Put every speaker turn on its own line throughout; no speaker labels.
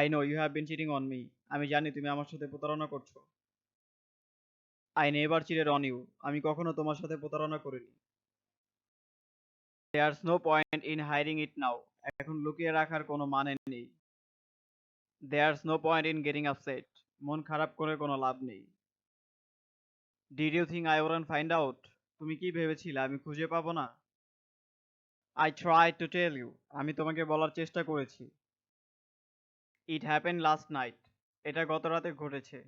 I know you have been cheating on me. আমি জানি তুমি আমার সাথে প্রতারণা করছো। I never cheated on you. আমি কখনো তোমার সাথে প্রতারণা করিনি। There's no point in hiding it now. এখন লুকিয়ে রাখার কোনো মানে নেই। There's no point in getting upset. মন খারাপ করে কোনো লাভ নেই। Did you think I wouldn't find out? তুমি কি ভেবেছিলে আমি খুঁজে পাবো না? I tried to tell you. আমি তোমাকে বলার চেষ্টা করেছি। It happened last night. এটা গত রাতে ঘটেছে।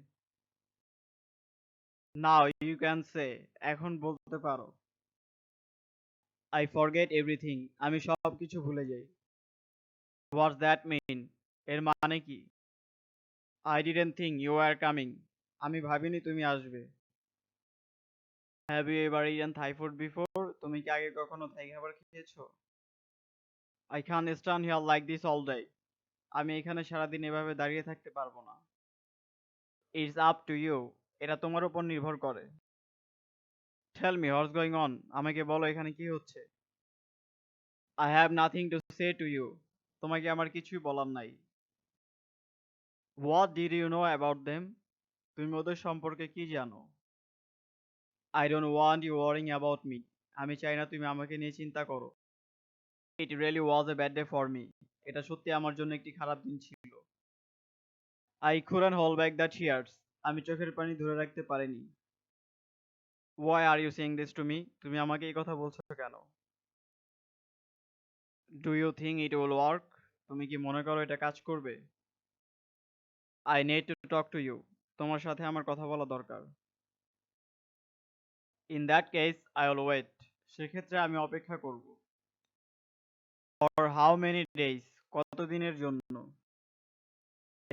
Now you can say. এখন বলতে পারো। I forget everything. আমি সব কিছু ভুলে যাই। What's that mean? এর মানে কি? I didn't think you were coming. আমি ভাবিনি তুমি আসবে। Have you ever eaten Thai food before? তুমি কি আগে কখনো থাই খাবার খেয়েছো? I can't stand here like this all day. আমি এখানে সারাদিন এভাবে দাঁড়িয়ে থাকতে পারবো না। It's up to you. এটা তোমার উপর নির্ভর করে। Tell me what's going on. আমাকে বলো এখানে কি হচ্ছে? I have nothing to say to you. তোমাকে আমার কিছুই বলার নাই। What did you know about them? তুমি ওদের সম্পর্কে কি জানো? I don't want you worrying about me. আমি চাই না তুমি আমাকে নিয়ে চিন্তা করো। It really was a bad day for me. এটা সত্যি আমার জন্য একটি খারাপ দিন ছিল। I couldn't hold back the tears. আমি চোখের পানি ধরে রাখতে পারিনি। Why are you saying this to me? তুমি আমাকে এই কথা বলছো কেন? Do you think it will work? তুমি কি মনে করো এটা কাজ করবে? I need to talk to you. তোমার সাথে আমার কথা বলা দরকার। In that case, I will wait. সেক্ষেত্রে আমি অপেক্ষা করব। For how many days? কতদিনের জন্য?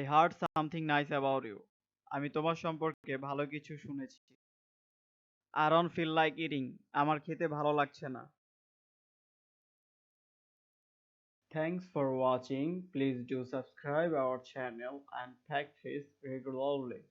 I heard something nice about you. আমি তোমার সম্পর্কে ভালো কিছু শুনেছি। I don't feel like eating. আমার খেতে ভালো লাগছে না। Thanks for watching. Please do subscribe our channel and practice regularly.